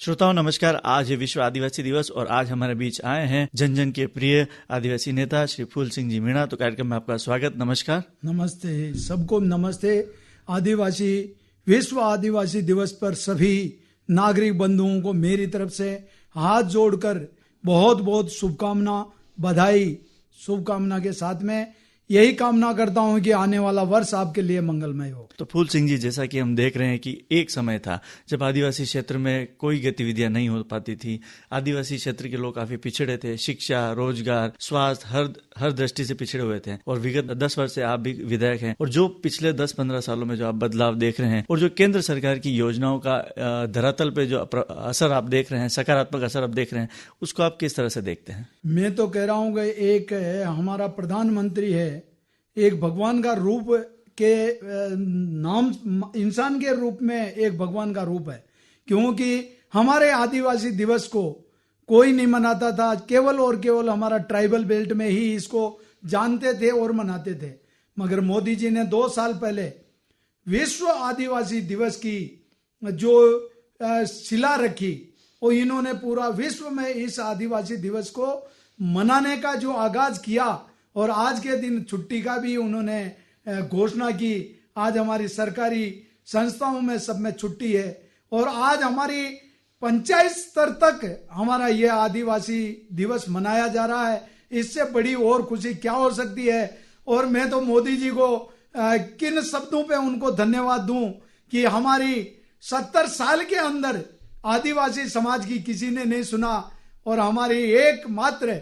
श्रोताओं नमस्कार। आज है विश्व आदिवासी दिवस और आज हमारे बीच आए हैं जन जन के प्रिय आदिवासी नेता श्री फूल सिंह जी मीणा। तो कार्यक्रम में आपका स्वागत। नमस्कार। नमस्ते सबको। नमस्ते। आदिवासी विश्व आदिवासी दिवस पर सभी नागरिक बंधुओं को मेरी तरफ से हाथ जोड़कर बहुत बहुत शुभकामना, बधाई, शुभकामना के साथ में यही कामना करता हूं कि आने वाला वर्ष आपके लिए मंगलमय हो। तो फूल सिंह जी, जैसा कि हम देख रहे हैं कि एक समय था जब आदिवासी क्षेत्र में कोई गतिविधियां नहीं हो पाती थी। आदिवासी क्षेत्र के लोग काफी पिछड़े थे, शिक्षा, रोजगार, स्वास्थ्य, हर दृष्टि से पिछड़े हुए थे। और विगत 10 वर्ष से आप भी विधायक हैं और जो पिछले 10-15 सालों में जो आप बदलाव देख रहे हैं और जो केंद्र सरकार की योजनाओं का धरातल पे जो असर आप देख रहे हैं, सकारात्मक असर आप देख रहे हैं, उसको आप किस तरह से देखते हैं? मैं तो कह रहा हूं कि एक हमारा प्रधानमंत्री है, एक भगवान का रूप के नाम, इंसान के रूप में एक भगवान का रूप है। क्योंकि हमारे आदिवासी दिवस को कोई नहीं मनाता था, केवल और केवल हमारा ट्राइबल बेल्ट में ही इसको जानते थे और मनाते थे। मगर मोदी जी ने 2 साल पहले विश्व आदिवासी दिवस की जो शिला रखी और इन्होंने पूरा विश्व में इस आदिवासी दिवस को मनाने का जो आगाज किया और आज के दिन छुट्टी का भी उन्होंने घोषणा की। आज हमारी सरकारी संस्थाओं में सब में छुट्टी है और आज हमारी पंचायत स्तर तक हमारा ये आदिवासी दिवस मनाया जा रहा है। इससे बड़ी और खुशी क्या हो सकती है। और मैं तो मोदी जी को किन शब्दों पे उनको धन्यवाद दूं कि हमारी 70 साल के अंदर आदिवासी समाज की किसी ने नहीं सुना और हमारी एकमात्र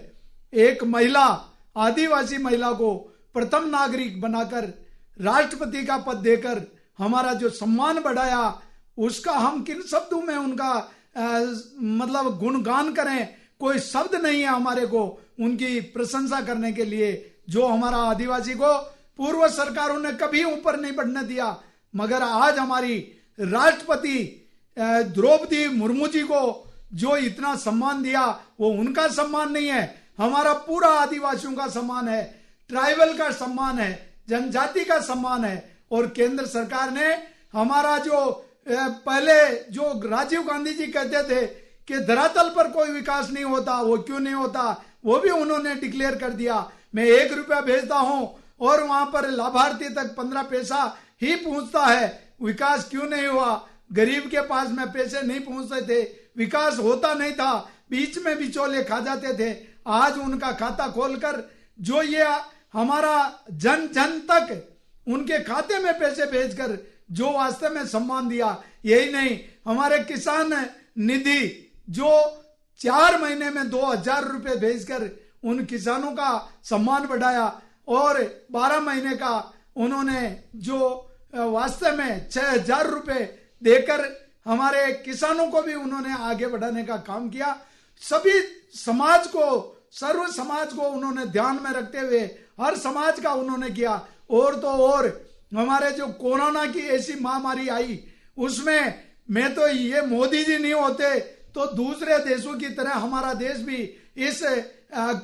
एक महिला, आदिवासी महिला को प्रथम नागरिक बनाकर राष्ट्रपति का पद देकर हमारा जो सम्मान बढ़ाया, उसका हम किन शब्दों में उनका मतलब गुणगान करें। कोई शब्द नहीं है हमारे को उनकी प्रशंसा करने के लिए। जो हमारा आदिवासी को पूर्व सरकारों ने कभी ऊपर नहीं बढ़ने दिया, मगर आज हमारी राष्ट्रपति द्रौपदी मुर्मू जी को जो इतना सम्मान दिया, वो उनका सम्मान नहीं है, हमारा पूरा आदिवासियों का सम्मान है, ट्राइबल का सम्मान है, जनजाति का सम्मान है। और केंद्र सरकार ने हमारा जो पहले जो राजीव गांधी जी कहते थे कि धरातल पर कोई विकास नहीं होता, वो क्यों नहीं होता, वो भी उन्होंने डिक्लेयर कर दिया। मैं 1 रुपया भेजता हूं और वहां पर लाभार्थी तक 15 पैसा ही पहुंचता है। विकास क्यों नहीं हुआ? गरीब के पास में पैसे नहीं पहुंचते थे, विकास होता नहीं था, बीच में बिचौले खा जाते थे। आज उनका खाता खोलकर जो ये हमारा जन जन तक उनके खाते में पैसे भेजकर जो वास्तव में सम्मान दिया। यही नहीं, हमारे किसान निधि जो 4 महीने में 2000 रुपए भेजकर उन किसानों का सम्मान बढ़ाया और 12 महीने का उन्होंने जो वास्तव में 6000 रुपए देकर हमारे किसानों को भी उन्होंने आगे बढ़ाने का काम किया। सभी समाज को, सर्व समाज को उन्होंने ध्यान में रखते हुए हर समाज का उन्होंने किया। और तो और हमारे जो कोरोना की ऐसी महामारी आई, उसमें मैं तो ये मोदी जी नहीं होते तो दूसरे देशों की तरह हमारा देश भी इस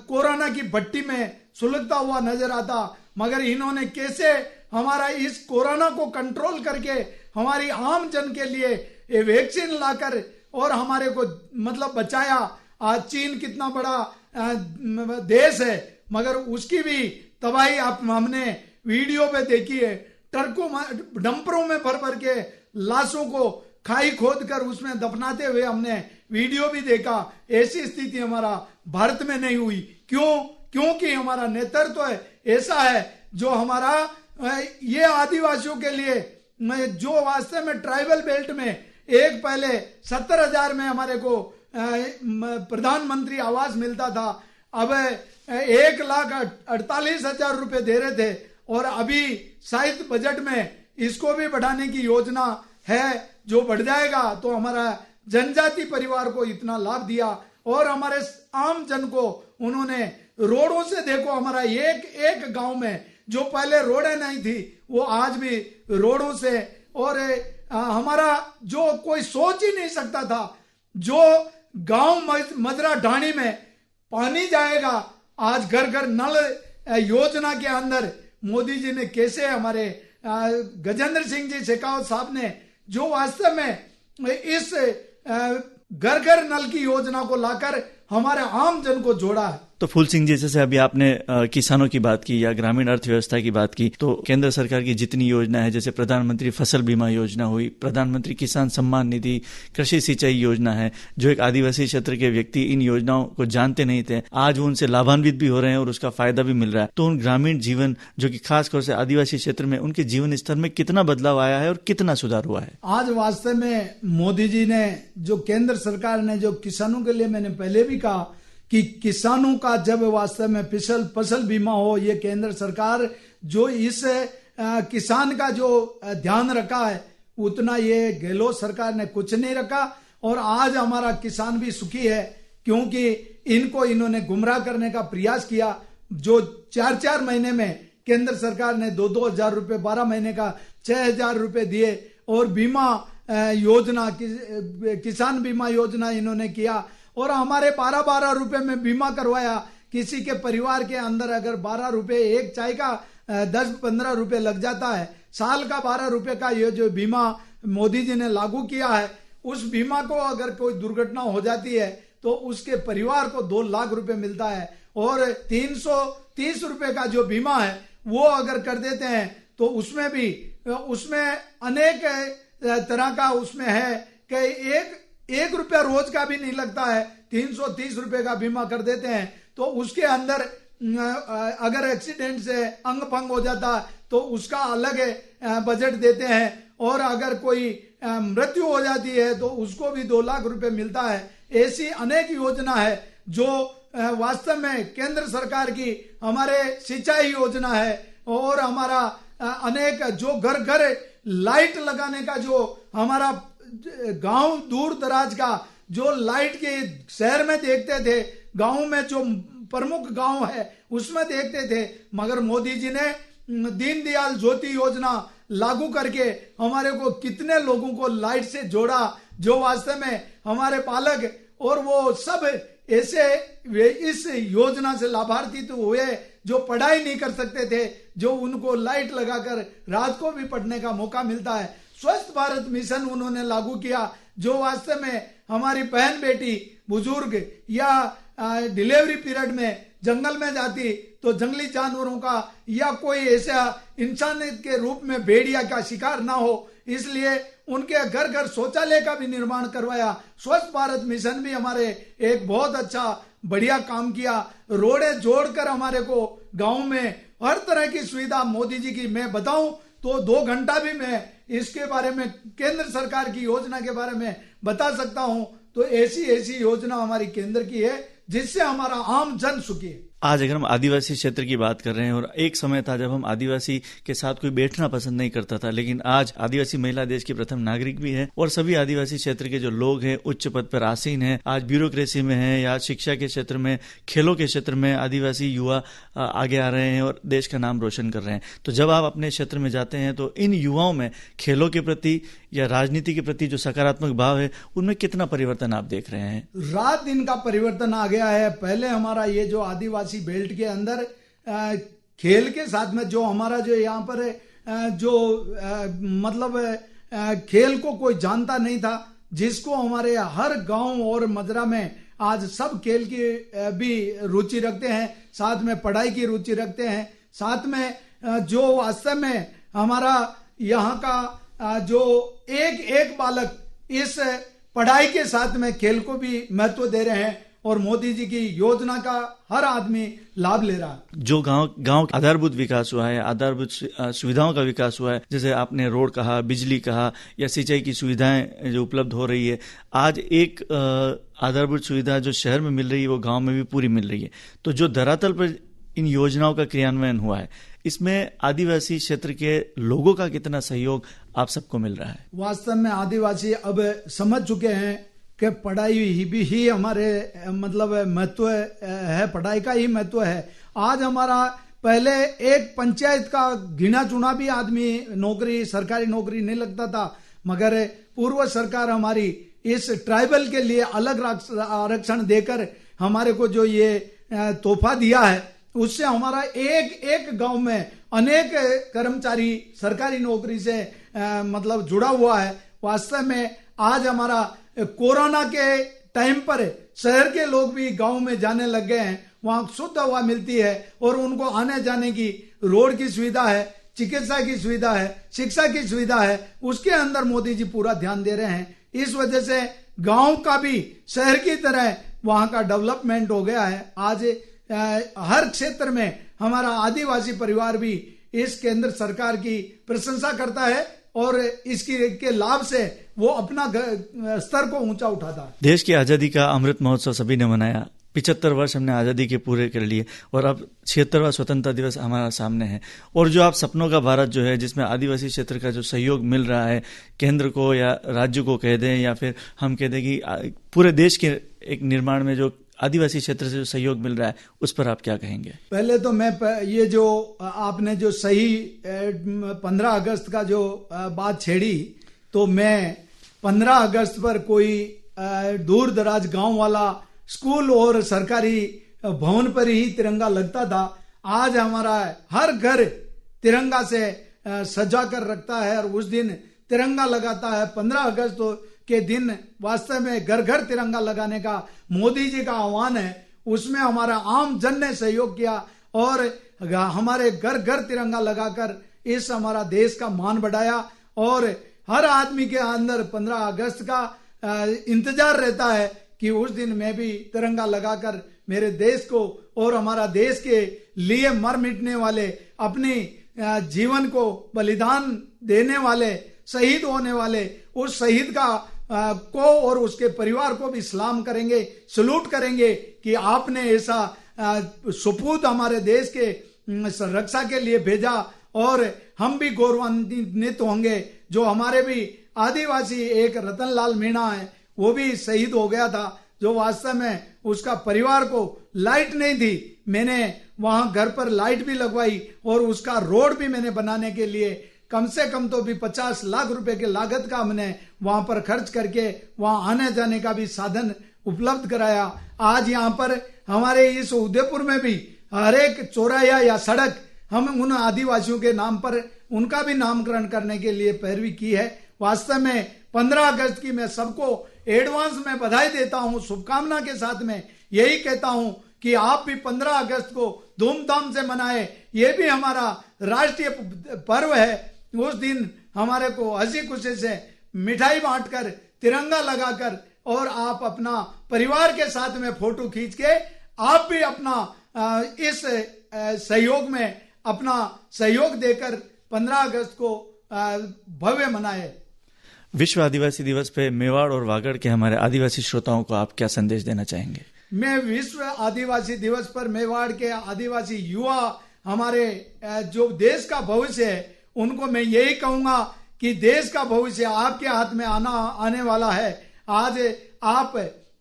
कोरोना की भट्टी में सुलगता हुआ नजर आता। मगर इन्होंने कैसे हमारा इस कोरोना को कंट्रोल करके हमारी आम जन के लिए ये वैक्सीन लाकर और हमारे को मतलब बचाया। आज चीन कितना बड़ा देश है, मगर उसकी भी तबाही आप हमने वीडियो पे देखी है। ट्रकों में, डंपरों में भर भर के लाशों को खाई खोद कर उसमें दफनाते हुए हमने वीडियो भी देखा। ऐसी स्थिति हमारा भारत में नहीं हुई। क्यों? क्योंकि हमारा नेतृत्व ऐसा है जो हमारा ये आदिवासियों के लिए जो वास्तव में ट्राइबल बेल्ट में एक पहले 70,000 में हमारे को प्रधानमंत्री आवास मिलता था, अब 1,48,000 रुपए दे रहे थे और अभी शायद बजट में इसको भी बढ़ाने की योजना है जो बढ़ जाएगा। तो हमारा जनजाति परिवार को इतना लाभ दिया और हमारे आम जन को उन्होंने रोडों से, देखो हमारा एक गांव में जो पहले रोडें नहीं थी वो आज भी रोडों से, और हमारा जो कोई सोच ही नहीं सकता था, जो गांव मजरा ढाणी में पानी जाएगा, आज घर घर नल योजना के अंदर मोदी जी ने कैसे, हमारे गजेंद्र सिंह जी शेखावत साहब ने जो वास्तव में इस घर घर नल की योजना को लाकर हमारे आम जन को जोड़ा है। तो फूल सिंह जी, जैसे अभी आपने किसानों की बात की या ग्रामीण अर्थव्यवस्था की बात की, तो केंद्र सरकार की जितनी योजना है, जैसे प्रधानमंत्री फसल बीमा योजना हुई, प्रधानमंत्री किसान सम्मान निधि, कृषि सिंचाई योजना है, जो एक आदिवासी क्षेत्र के व्यक्ति इन योजनाओं को जानते नहीं थे, आज वो उनसे लाभान्वित भी हो रहे हैं और उसका फायदा भी मिल रहा है। तो उन ग्रामीण जीवन, जो कि खासतौर से आदिवासी क्षेत्र में, उनके जीवन स्तर में कितना बदलाव आया है और कितना सुधार हुआ है? आज वास्तव में मोदी जी ने, जो केंद्र सरकार ने जो किसानों के लिए, मैंने पहले भी कहा कि किसानों का जब वास्तव में फसल बीमा हो, ये केंद्र सरकार जो इस किसान का जो ध्यान रखा है उतना ये गहलोत सरकार ने कुछ नहीं रखा। और आज हमारा किसान भी सुखी है, क्योंकि इन्होंने गुमराह करने का प्रयास किया। जो 4-4 महीने में केंद्र सरकार ने 2-2 हजार रुपए, 12 महीने का 6,000 रुपए दिए, और बीमा योजना, किसान बीमा योजना इन्होंने किया, और हमारे 12-12 रुपए में बीमा करवाया। किसी के परिवार के अंदर अगर 12 रुपए, एक चाय का 10-15 रुपए लग जाता है, साल का 12 रुपए का ये जो बीमा मोदी जी ने लागू किया है, उस बीमा को अगर कोई दुर्घटना हो जाती है तो उसके परिवार को 2 लाख रुपए मिलता है। और 330 रुपए का जो बीमा है वो अगर कर देते हैं तो उसमें अनेक तरह का उसमें है कि एक रुपया रोज का भी नहीं लगता है। 330 रुपए का बीमा कर देते हैं तो उसके अंदर अगर एक्सीडेंट से अंग भंग हो जाता तो उसका अलग बजट देते हैं, और अगर कोई मृत्यु हो जाती है तो उसको भी 2 लाख रुपए मिलता है। ऐसी अनेक योजना है जो वास्तव में केंद्र सरकार की, हमारे सिंचाई योजना है, और हमारा अनेक जो घर घर लाइट लगाने का, जो हमारा गांव दूर दराज का जो लाइट के शहर में देखते थे, गांव में जो प्रमुख गांव है उसमें देखते थे, मगर मोदी जी ने दीनदयाल ज्योति योजना लागू करके हमारे को कितने लोगों को लाइट से जोड़ा, जो वास्तव में हमारे पालक और वो सब ऐसे इस योजना से लाभार्थी तो हुए जो पढ़ाई नहीं कर सकते थे, जो उनको लाइट लगाकर रात को भी पढ़ने का मौका मिलता है। स्वच्छ भारत मिशन उन्होंने लागू किया, जो वास्तव में हमारी बहन बेटी बुजुर्ग या डिलीवरी पीरियड में जंगल में जाती तो जंगली जानवरों का या कोई ऐसा इंसान के रूप में भेड़िया का शिकार ना हो, इसलिए उनके घर घर शौचालय का भी निर्माण करवाया। स्वच्छ भारत मिशन भी हमारे एक बहुत अच्छा बढ़िया काम किया। रोडें जोड़कर हमारे को गांव में हर तरह की सुविधा मोदी जी की, मैं बताऊं तो 2 घंटा भी मैं इसके बारे में, केंद्र सरकार की योजना के बारे में बता सकता हूं। तो ऐसी योजना हमारी केंद्र की है जिससे हमारा आम जन सुखी है। आज अगर हम आदिवासी क्षेत्र की बात कर रहे हैं, और एक समय था जब हम आदिवासी के साथ कोई बैठना पसंद नहीं करता था, लेकिन आज आदिवासी महिला देश की प्रथम नागरिक भी है, और सभी आदिवासी क्षेत्र के जो लोग हैं उच्च पद पर आसीन हैं, आज ब्यूरोक्रेसी में हैं या शिक्षा के क्षेत्र में, खेलों के क्षेत्र में आदिवासी युवा आगे आ रहे हैं और देश का नाम रोशन कर रहे हैं। तो जब आप अपने क्षेत्र में जाते हैं तो इन युवाओं में खेलों के प्रति या राजनीति के प्रति जो सकारात्मक भाव है, उनमें कितना परिवर्तन आप देख रहे हैं? रात दिन का परिवर्तन आ गया है। पहले हमारा ये जो आदिवासी बेल्ट के अंदर खेल के साथ में जो हमारा जो यहाँ पर जो मतलब खेल को कोई जानता नहीं था, जिसको हमारे हर गांव और मजरा में आज सब खेल की भी रुचि रखते हैं, साथ में पढ़ाई की रुचि रखते हैं, साथ में जो वास्तव में हमारा यहाँ का जो एक बालक इस पढ़ाई के साथ में खेल को भी महत्व दे रहे हैं, और मोदी जी की योजना का हर आदमी लाभ ले रहा है। जो गांव आधारभूत विकास हुआ है, आधारभूत सुविधाओं का विकास हुआ है, जैसे आपने रोड कहा, बिजली कहा, या सिंचाई की सुविधाएं जो उपलब्ध हो रही है, आज एक आधारभूत सुविधा जो शहर में मिल रही है वो गांव में भी पूरी मिल रही है। तो जो धरातल पर इन योजनाओं का क्रियान्वयन हुआ है, इसमें आदिवासी क्षेत्र के लोगों का कितना सहयोग आप सबको मिल रहा है? वास्तव में आदिवासी अब समझ चुके हैं कि पढ़ाई ही हमारे मतलब महत्व है, पढ़ाई का ही महत्व है। आज हमारा पहले एक पंचायत का गिना चुना भी आदमी नौकरी, सरकारी नौकरी नहीं लगता था, मगर पूर्व सरकार हमारी इस ट्राइबल के लिए अलग आरक्षण देकर हमारे को जो ये तोहफा दिया है, उससे हमारा एक गांव में अनेक कर्मचारी सरकारी नौकरी से मतलब जुड़ा हुआ है। वास्तव में आज हमारा कोरोना के टाइम पर शहर के लोग भी गांव में जाने लग गए हैं, वहां शुद्ध हवा मिलती है और उनको आने जाने की रोड की सुविधा है, चिकित्सा की सुविधा है, शिक्षा की सुविधा है, उसके अंदर मोदी जी पूरा ध्यान दे रहे हैं। इस वजह से गांव का भी शहर की तरह वहां का डेवलपमेंट हो गया है। आज हर क्षेत्र में हमारा आदिवासी परिवार भी इस केंद्र सरकार की प्रशंसा करता है और इसकी के लाभ से वो अपना स्तर को ऊंचा उठाता है। देश की आजादी का अमृत महोत्सव सभी ने मनाया, 75 वर्ष हमने आज़ादी के पूरे कर लिए और अब 76वां स्वतंत्रता दिवस हमारा सामने है। और जो आप सपनों का भारत जो है, जिसमें आदिवासी क्षेत्र का जो सहयोग मिल रहा है केंद्र को या राज्य को कह दें या फिर हम कह दें कि पूरे देश के एक निर्माण में जो आदिवासी क्षेत्र से जो सहयोग मिल रहा है, उस पर आप क्या कहेंगे? पहले तो मैं ये जो आपने जो सही 15 अगस्त का जो बात छेड़ी, तो मैं 15 अगस्त पर कोई दूर दराज गांव वाला स्कूल और सरकारी भवन पर ही तिरंगा लगता था। आज हमारा हर घर तिरंगा से सजा कर रखता है और उस दिन तिरंगा लगाता है। 15 अगस्त के दिन वास्तव में घर घर तिरंगा लगाने का मोदी जी का आह्वान है, उसमें हमारा आम जन ने सहयोग किया और हमारे घर घर तिरंगा लगाकर इस हमारा देश का मान बढ़ाया। और हर आदमी के अंदर 15 अगस्त का इंतजार रहता है कि उस दिन मैं भी तिरंगा लगाकर मेरे देश को और हमारा देश के लिए मर मिटने वाले, अपनी जीवन को बलिदान देने वाले, शहीद होने वाले उस शहीद का को और उसके परिवार को भी सलाम करेंगे, सलूट करेंगे कि आपने ऐसा सुपूत हमारे देश के रक्षा के लिए भेजा और हम भी गौरवान्वित होंगे। जो हमारे भी आदिवासी एक रतनलाल मीणा है, वो भी शहीद हो गया था, जो वास्तव में उसका परिवार को लाइट नहीं थी, मैंने वहां घर पर लाइट भी लगवाई और उसका रोड भी मैंने बनाने के लिए कम से कम तो भी 50 लाख रुपए के लागत का हमने वहां पर खर्च करके वहां आने जाने का भी साधन उपलब्ध कराया। आज यहाँ पर हमारे इस उदयपुर में भी हर एक चौराहा या सड़क हम उन आदिवासियों के नाम पर उनका भी नामकरण करने के लिए पैरवी की है। वास्तव में 15 अगस्त की मैं सबको एडवांस में बधाई देता हूं, शुभकामना के साथ में यही कहता हूं कि आप भी 15 अगस्त को धूमधाम से मनाएं। ये भी हमारा राष्ट्रीय पर्व है। उस दिन हमारे को हंसी खुशी से मिठाई बांटकर, तिरंगा लगाकर और आप अपना परिवार के साथ में फोटो खींच के आप भी अपना इस सहयोग में अपना सहयोग देकर 15 अगस्त को भव्य मनाए। विश्व आदिवासी दिवस पे मेवाड़ और वागड़ के हमारे आदिवासी श्रोताओं को आप क्या संदेश देना चाहेंगे? मैं विश्व आदिवासी दिवस पर मेवाड़ के आदिवासी युवा, हमारे जो देश का भविष्य है, उनको मैं यही कहूंगा कि देश का भविष्य आपके हाथ में आने वाला है। आज आप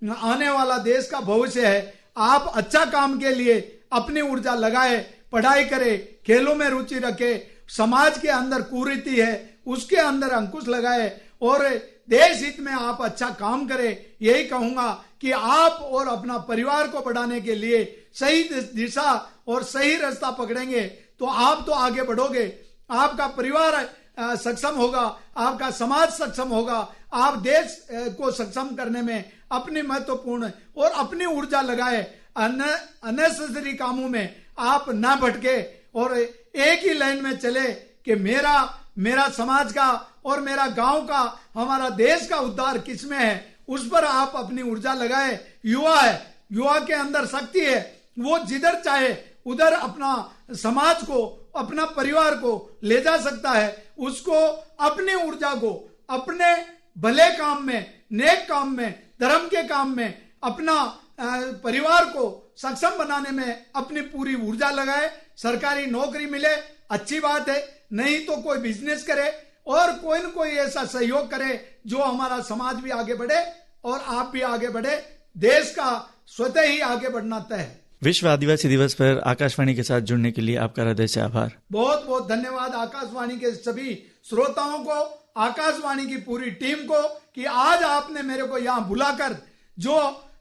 आने वाला देश का भविष्य है। आप अच्छा काम के लिए अपनी ऊर्जा लगाए, पढ़ाई करे, खेलों में रुचि रखे, समाज के अंदर कुरीति है उसके अंदर अंकुश लगाए और देश हित में आप अच्छा काम करें। यही कहूंगा कि आप और अपना परिवार को बढ़ाने के लिए सही दिशा और सही रास्ता पकड़ेंगे तो आप तो आगे बढ़ोगे, आपका परिवार सक्षम होगा, आपका समाज सक्षम होगा, आप देश को सक्षम करने में अपनी महत्वपूर्ण और अपनी ऊर्जा लगाए। अननेसेसरी कामों में आप ना भटके और एक ही लाइन में चले कि मेरा समाज का और मेरा गांव का, हमारा देश का उद्धार किसमें है, उस पर आप अपनी ऊर्जा लगाए। युवा है, युवा के अंदर शक्ति है, वो जिधर चाहे उधर अपना समाज को, अपना परिवार को ले जा सकता है। उसको अपनी ऊर्जा को अपने भले काम में, नेक काम में, धर्म के काम में, अपना परिवार को सक्षम बनाने में अपनी पूरी ऊर्जा लगाए। सरकारी नौकरी मिले अच्छी बात है, नहीं तो कोई बिजनेस करे और कोई न कोई ऐसा सहयोग करे जो हमारा समाज भी आगे बढ़े और आप भी आगे बढ़े। देश का स्वतः ही आगे बढ़ना तय है। विश्व आदिवासी दिवस पर आकाशवाणी के साथ जुड़ने के लिए आपका हृदय से आभार। बहुत बहुत धन्यवाद आकाशवाणी के सभी श्रोताओं को, आकाशवाणी की पूरी टीम को कि आज आपने मेरे को यहाँ बुलाकर जो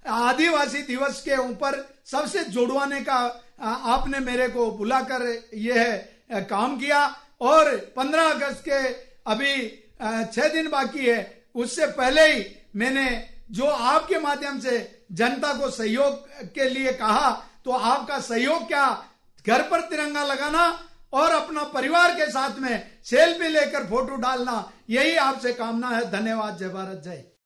आदिवासी दिवस के ऊपर सबसे जुड़वाने का आपने मेरे को बुलाकर यह काम किया। और 15 अगस्त के अभी 6 दिन बाकी है, उससे पहले ही मैंने जो आपके माध्यम से जनता को सहयोग के लिए कहा, तो आपका सहयोग क्या, घर पर तिरंगा लगाना और अपना परिवार के साथ में सेल्फी लेकर फोटो डालना, यही आपसे कामना है। धन्यवाद। जय भारत, जय।